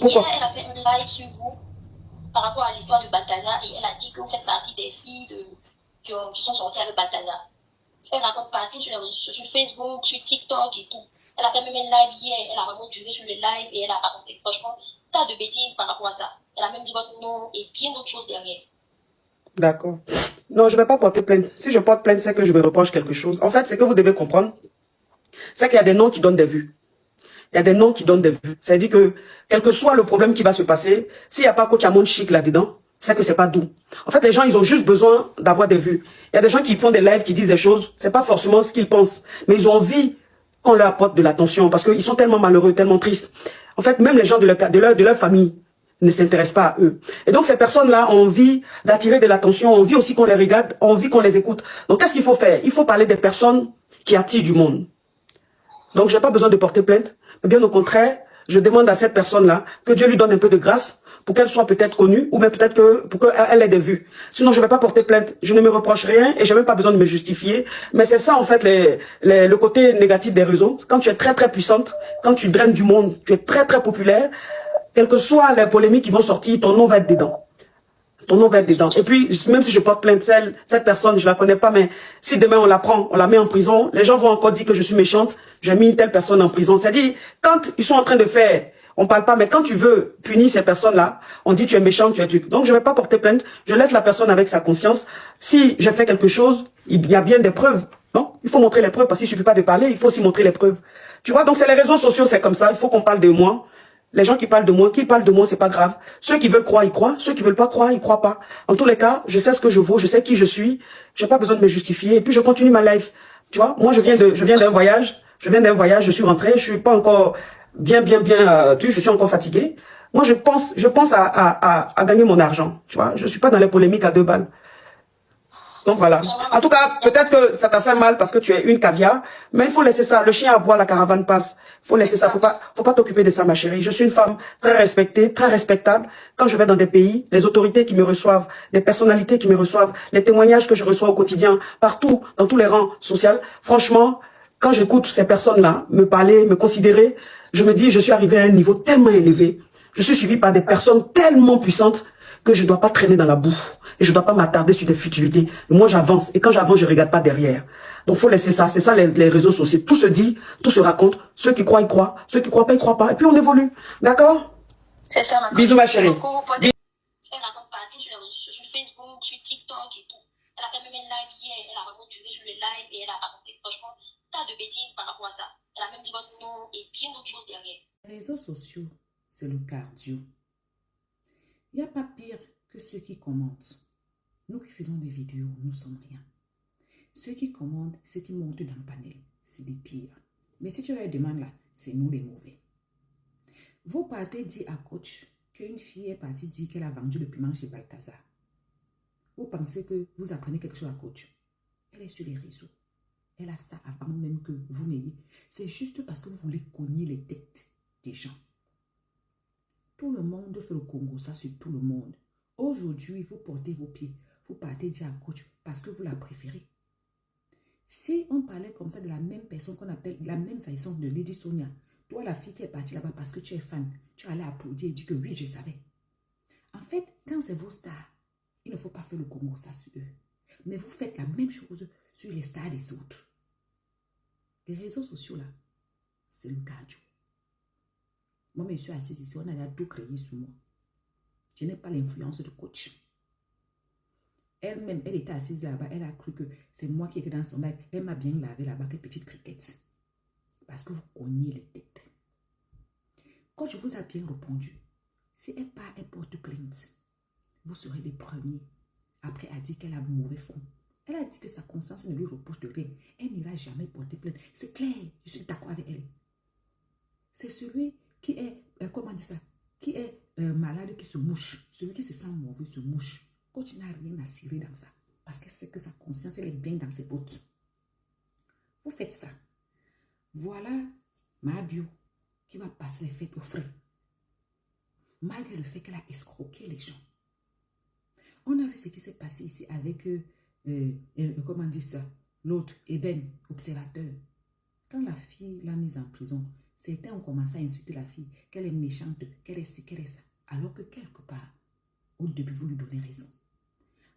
Pourquoi? Hier, elle a fait un live sur vous par rapport à l'histoire de Balthazar et elle a dit que vous faites partie des filles qui sont sorties avec Balthazar. Elle raconte partout sur Facebook, sur TikTok et tout. Elle a fait même un live hier, elle a vraiment duré sur le live et elle a raconté franchement tas de bêtises par rapport à ça. Elle a même dit votre nom et bien d'autres choses derrière. D'accord. Non, je ne vais pas porter plainte. Si je porte plainte, c'est que je me reproche quelque chose. En fait, ce que vous devez comprendre, c'est qu'il y a des noms qui donnent des vues. Il y a des noms qui donnent des vues. C'est-à-dire que, quel que soit le problème qui va se passer, s'il n'y a pas Coach Amon Chic là-dedans, c'est que c'est pas doux. En fait, les gens, ils ont juste besoin d'avoir des vues. Il y a des gens qui font des lives, qui disent des choses, c'est pas forcément ce qu'ils pensent, mais ils ont envie qu'on leur apporte de l'attention parce qu'ils sont tellement malheureux, tellement tristes. En fait, même les gens de leur famille ne s'intéressent pas à eux. Et donc, ces personnes-là ont envie d'attirer de l'attention, ont envie aussi qu'on les regarde, ont envie qu'on les écoute. Donc, qu'est-ce qu'il faut faire? Il faut parler des personnes qui attirent du monde. Donc, je n'ai pas besoin de porter plainte. Mais bien au contraire, je demande à cette personne-là que Dieu lui donne un peu de grâce pour qu'elle soit peut-être connue ou même peut-être que pour qu'elle ait des vues. Sinon, je ne vais pas porter plainte. Je ne me reproche rien et je n'ai même pas besoin de me justifier. Mais c'est ça, en fait, le côté négatif des réseaux. Quand tu es très, très puissante, quand tu draines du monde, tu es très, très populaire, quelles que soient les polémiques qui vont sortir, ton nom va être dedans. Ton nom va être dedans. Et puis, même si je porte plainte, cette personne, je la connais pas, mais si demain on la prend, on la met en prison, les gens vont encore dire que je suis méchante, j'ai mis une telle personne en prison. C'est-à-dire, quand ils sont en train de faire, on parle pas, mais quand tu veux punir ces personnes-là, on dit tu es méchante, tu es truc. Donc, je vais pas porter plainte, je laisse la personne avec sa conscience. Si je fais quelque chose, il y a bien des preuves. Non? Il faut montrer les preuves, parce qu'il suffit pas de parler, il faut aussi montrer les preuves. Tu vois, donc c'est les réseaux sociaux, c'est comme ça, il faut qu'on parle de moi. Les gens qui parlent de moi, c'est pas grave. Ceux qui veulent croire, ils croient. Ceux qui veulent pas croire, ils croient pas. En tous les cas, je sais ce que je vaux, je sais qui je suis. J'ai pas besoin de me justifier. Et puis, je continue ma life. Tu vois, moi, je viens d'un voyage. Je suis rentré. Je suis pas encore je suis encore fatigué. Moi, je pense à gagner mon argent. Tu vois, je suis pas dans les polémiques à 2 balles. Donc voilà. En tout cas, peut-être que ça t'a fait mal parce que tu es une caviar, mais il faut laisser ça. Le chien aboie, la caravane passe. Faut laisser ça. Faut pas t'occuper de ça, ma chérie. Je suis une femme très respectée, très respectable. Quand je vais dans des pays, les autorités qui me reçoivent, les personnalités qui me reçoivent, les témoignages que je reçois au quotidien, partout, dans tous les rangs sociaux, franchement, quand j'écoute ces personnes-là me parler, me considérer, je me dis, je suis arrivé à un niveau tellement élevé. Je suis suivi par des personnes tellement puissantes que je ne dois pas traîner dans la boue. Et je ne dois pas m'attarder sur des futilités. Moi, j'avance. Et quand j'avance, je ne regarde pas derrière. Donc, il faut laisser ça. C'est ça, les réseaux sociaux. Tout se dit, tout se raconte. Ceux qui croient, ils croient. Ceux qui ne croient pas, ils ne croient pas. Et puis, on évolue. D'accord? C'est ça, maman. Bisous, ma chérie. Elle raconte partout sur Facebook, sur TikTok et tout. Elle a fait même un live hier. Elle a vraiment duré sur le live et elle a raconté franchement tas de bêtises par rapport à ça. Elle a même dit votre nom et bien d'autres choses derrière. Les réseaux sociaux, c'est le cardio. Il n'y a pas pire que ceux qui commentent. Nous qui faisons des vidéos, nous ne sommes rien. Ceux qui commandent, ceux qui montent dans le panel, c'est des pires. Mais si tu leur demandes là, c'est nous les mauvais. Vous partez dire à coach qu'une fille est partie dire qu'elle a vendu le piment chez Balthazar. Vous pensez que vous apprenez quelque chose à coach. Elle est sur les réseaux. Elle a ça avant même que vous n'ayez. C'est juste parce que vous voulez cogner les têtes des gens. Tout le monde fait le Congo, ça sur tout le monde. Aujourd'hui, vous portez vos pieds. Vous partez dire à coach parce que vous la préférez. Si on parlait comme ça de la même personne qu'on appelle, la même façon de Lady Sonia, toi la fille qui est partie là-bas parce que tu es fan, tu allais applaudir et dire que oui, je savais. En fait, quand c'est vos stars, il ne faut pas faire le Congo ça sur eux. Mais vous faites la même chose sur les stars des autres. Les réseaux sociaux là, c'est le cardio. Moi, je suis assise ici, on a tout créé sur moi. Je n'ai pas l'influence de coach. Elle-même, elle était assise là-bas, elle a cru que c'est moi qui étais dans son live. Elle m'a bien lavé là-bas, quelle petite criquette. Parce que vous cognez les têtes. Quand je vous ai bien répondu, si elle part, elle porte plainte, vous serez les premiers. Après, elle a dit qu'elle a mauvais fond. Elle a dit que sa conscience ne lui reproche de rien. Elle n'ira jamais porter plainte. C'est clair, je suis d'accord avec elle. C'est celui qui est, comment on dit ça, qui est malade, qui se mouche. Celui qui se sent mauvais se mouche. Coach n'a rien à cirer dans ça. Parce que c'est que sa conscience, elle est bien dans ses bottes. Vous faites ça. Voilà ma bio qui va passer les fêtes au frais. Malgré le fait qu'elle a escroqué les gens. On a vu ce qui s'est passé ici avec, comment on dit ça, l'autre, Eben, observateur. Quand la fille l'a mise en prison, Certains ont commencé à insulter la fille, qu'elle est méchante, qu'elle est ci, qu'elle est ça. Alors que quelque part, au début, vous lui donnez raison.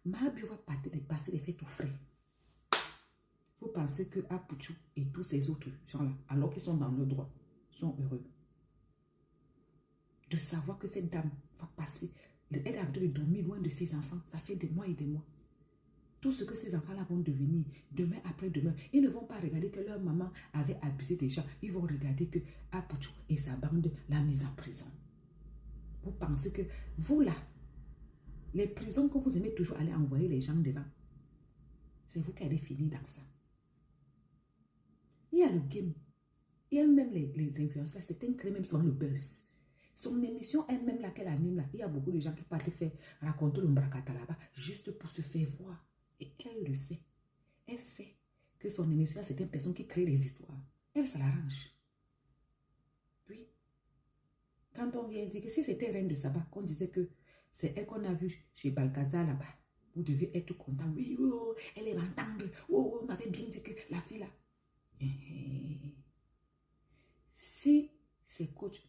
Mahabio va passer les fêtes au frais. Vous pensez que Apuchu et tous ces autres gens-là, alors qu'ils sont dans le droit, sont heureux. De savoir que cette dame va passer, elle est en train de dormir loin de ses enfants, ça fait des mois et des mois. Tout ce que ces enfants-là vont devenir, demain après demain, ils ne vont pas regarder que leur maman avait abusé des gens, ils vont regarder que Apuchu et sa bande l'ont mise en prison. Vous pensez que vous là, les prisons que vous aimez toujours aller envoyer les gens devant, c'est vous qui allez finir dans ça. Il y a le game. Il y a même les influenceurs, certains créent même souvent le buzz. Son émission elle-même là qu'elle anime là, il y a beaucoup de gens qui partent faire raconter le mbrakata là-bas juste pour se faire voir. Et elle le sait. Elle sait que son émission, c'est une personne qui crée les histoires. Elle, ça l'arrange. Oui. Quand on vient dire que si c'était Reine de Saba, qu'on disait que c'est elle qu'on a vue chez Balkaza là-bas, vous devez être content. Oui, oh, elle est entendre. Oh, on avait bien dit que la fille là. Si c'est coach,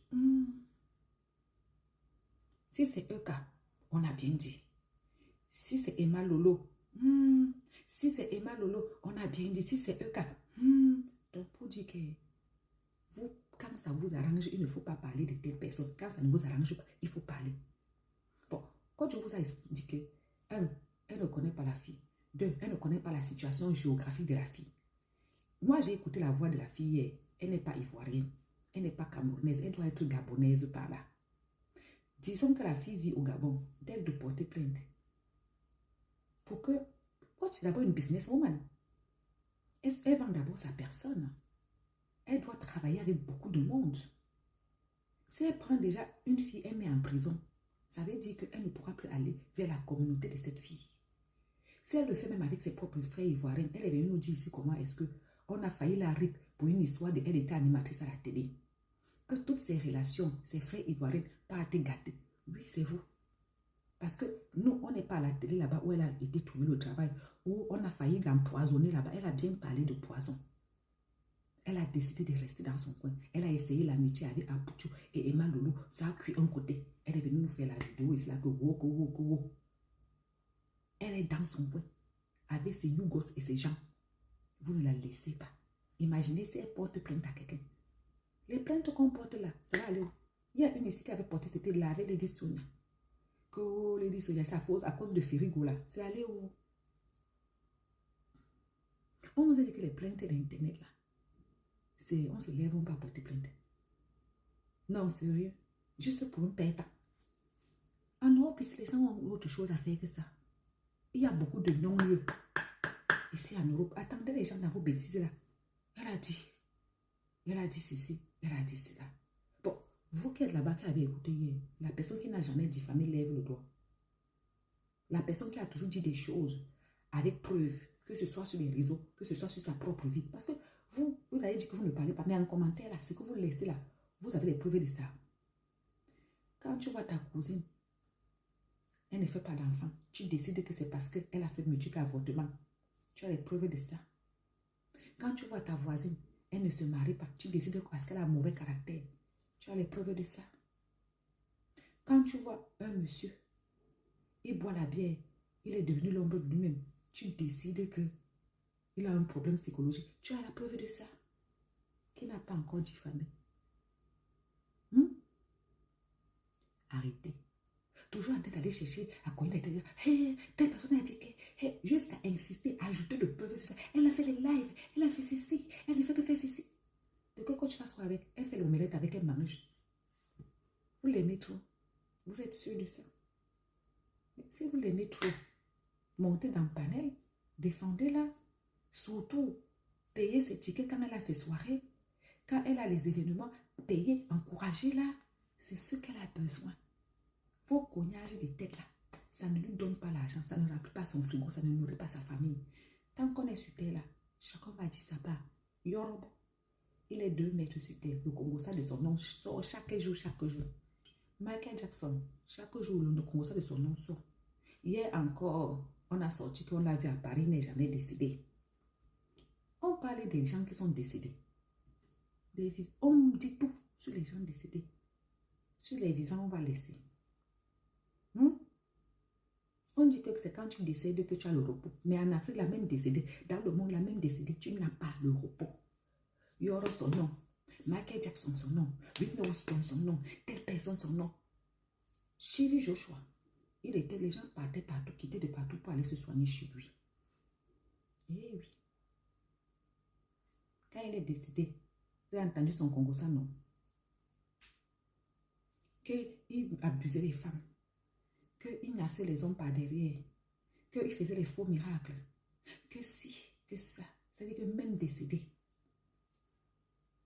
si c'est Eka, on a bien dit. Si c'est Emma Lolo, si c'est Emma Lolo, on a bien dit. Si c'est Eka, donc pour dire que vous, quand ça vous arrange, il ne faut pas parler de telle personne. Quand ça ne vous arrange pas, il faut parler. Bon, quand je vous ai expliqué, 1, elle ne connaît pas la fille. 2, elle ne connaît pas la situation géographique de la fille. Moi, j'ai écouté la voix de la fille hier. Elle n'est pas ivoirienne. Elle n'est pas camerounaise. Elle doit être gabonaise par là. Disons que la fille vit au Gabon. D'elle de porter plainte. Pour que... c'est d'abord une businesswoman. Elle vend d'abord sa personne. Elle doit travailler avec beaucoup de monde. Si elle prend déjà une fille, elle met en prison, ça veut dire qu'elle ne pourra plus aller vers la communauté de cette fille. Si elle le fait même avec ses propres frères ivoiriens, elle est venue nous dire ici comment est-ce que on a failli la rip pour une histoire de elle était animatrice à la télé. Que toutes ces relations, ses frères ivoiriens, pas été gâtés. Oui, c'est vous. Parce que nous, on n'est pas à la télé là-bas où elle a été trouvée le travail, où on a failli l'empoisonner là-bas. Elle a bien parlé de poison. Elle a décidé de rester dans son coin. Elle a essayé l'amitié avec Apuchu et Emma Lolo. Ça a cuit un côté. Elle est venue nous faire la vidéo et c'est là que wow. Elle est dans son coin avec ses Yougos et ses gens. Vous ne la laissez pas. Imaginez si elle porte plainte à quelqu'un. Les plaintes qu'on porte là, ça va aller où? Il y a une ici qui avait porté, c'était là avec Lady Sonia. Que Lady Sonia, c'est à cause de Firigo là. C'est allé où? On nous a dit que les plaintes d'internet là, on se lève, on va porter plainte. Non, sérieux. Juste pour une perte. En Europe, ici, les gens ont autre chose à faire que ça. Il y a beaucoup de non-lieux. Ici en Europe, attendez les gens dans vos bêtises là. Elle a dit ceci, elle a dit cela. Bon, vous qui êtes là-bas qui avez écouté hier, la personne qui n'a jamais diffamé lève le doigt. La personne qui a toujours dit des choses avec preuve, que ce soit sur les réseaux, que ce soit sur sa propre vie. Parce que vous avez dit que vous ne parlez pas, mais en commentaire là, ce que vous laissez là, vous avez les preuves de ça. Quand tu vois ta cousine, elle ne fait pas d'enfant, tu décides que c'est parce qu'elle a fait multiples avortements. Tu as les preuves de ça. Quand tu vois ta voisine, elle ne se marie pas, tu décides que parce qu'elle a un mauvais caractère. Tu as les preuves de ça. Quand tu vois un monsieur, il boit la bière, il est devenu l'ombre de lui-même, tu décides qu'il a un problème psychologique. Tu as la preuve de ça. Qui n'a pas encore diffamé. Arrêtez. Toujours en train d'aller chercher à connaître l'intérieur. Hey, telle personne a dit que, hey, jusqu'à insister, à ajouter de preuves sur ça. Elle a fait les lives, elle a fait ceci, elle ne fait que faire ceci. De quoi quand tu fasses quoi avec? Elle fait l'omelette avec un manouche. Vous l'aimez trop. Vous êtes sûr de ça? Mais si vous l'aimez trop, montez dans le panel, défendez-la. Surtout, payez ses tickets quand elle a ses soirées. Quand elle a les événements, payez, encouragez-la. C'est ce qu'elle a besoin. Vos cognages de tête là, ça ne lui donne pas l'argent, ça ne remplit pas son frigo, ça ne nourrit pas sa famille. Tant qu'on est sur terre là, chacun va dire ça part. Yorobo, il est 2 mètres sur terre. Le Congo, ça de son nom sort chaque jour. Michael Jackson, chaque jour, le Congo, ça de son nom sort. Hier encore, on a sorti qu'on l'a vu à Paris, il n'est jamais décédé. On parle des gens qui sont décédés. On dit tout sur les gens décédés. Sur les vivants, on va laisser. On dit que c'est quand tu décèdes que tu as le repos. Mais en Afrique, la même décédée, dans le monde, la même décédée, tu n'as pas le repos. Yoro son nom, Michael Jackson son nom, Whitney Houston son nom, telle personne son nom. Chéri Joshua, les gens partaient partout, quittaient de partout pour aller se soigner chez lui. Eh oui. Quand il est décédé, vous avez entendu son Congo, ça non? Qu'il abusait les femmes. Qu'il nassait les hommes par derrière, qu'il faisait les faux miracles, que si, que ça. C'est-à-dire que même décédé,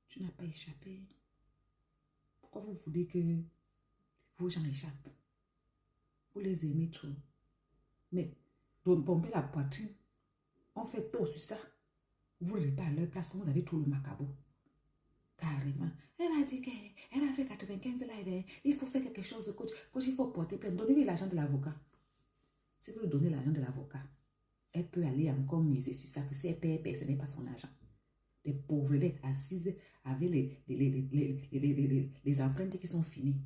tu n'as pas échappé. Pourquoi vous voulez que vos gens échappent? Vous les aimez trop. Mais, pour pomper la poitrine, on fait tout sur ça. Vous ne voulez pas à leur place quand vous avez tout le macabre. Carrément. Elle a dit qu'elle a fait 95 lives. Il faut faire quelque chose, coach. Coach, il faut porter plainte. Donnez-lui l'argent de l'avocat. Si vous lui donnez l'argent de l'avocat, elle peut aller encore miser sur ça. Que si elle paye, ce n'est pas son argent. Des pauvrettes assises avec les empreintes qui sont finies.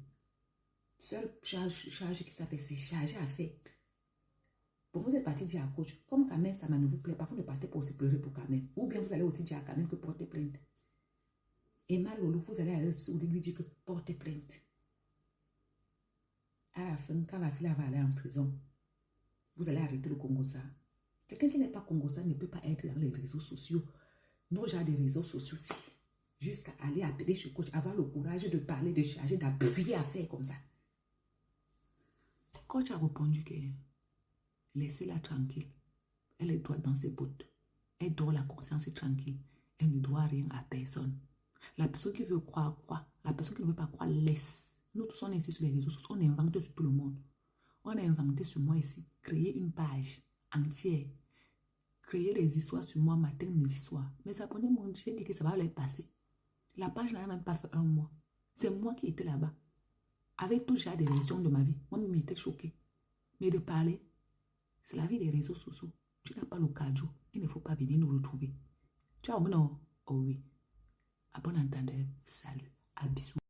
Seule charge qui s'appelle, c'est chargé à faire. Bon, vous êtes parti dire à coach, comme Kamel, ça ne vous plaît pas, vous ne partez pas aussi pleurer pour Kamel. Ou bien vous allez aussi dire à Kamel que portez plainte. Emma Lolo, vous allez aller lui dire que portez plainte. À la fin, quand la fille va aller en prison, vous allez arrêter le Congossa. Quelqu'un qui n'est pas Congossa ne peut pas être dans les réseaux sociaux. Nos gens des réseaux sociaux, si. Jusqu'à aller appeler chez coach, avoir le courage de parler, de charger, d'appuyer à faire comme ça. Coach a répondu que laissez-la tranquille. Elle est droite dans ses bottes. Elle dort la conscience tranquille. Elle ne doit rien à personne. La personne qui veut croire, croit. La personne qui ne veut pas croire, laisse. Nous tous, on est ici sur les réseaux sociaux. On invente sur tout le monde. On a inventé sur moi ici. Créer une page entière. Créer les histoires sur moi matin, midi, soir. Mes abonnés m'ont dit que ça va leur passer. La page n'a même pas fait 1 mois. C'est moi qui étais là-bas. Avec tout genre des versions de ma vie. Moi, je m'étais choquée. Mais de parler, c'est la vie des réseaux sociaux. Tu n'as pas le cardio. Il ne faut pas venir nous retrouver. Tu as au moins, oh oui. À bon entendeur, salut, à bisous.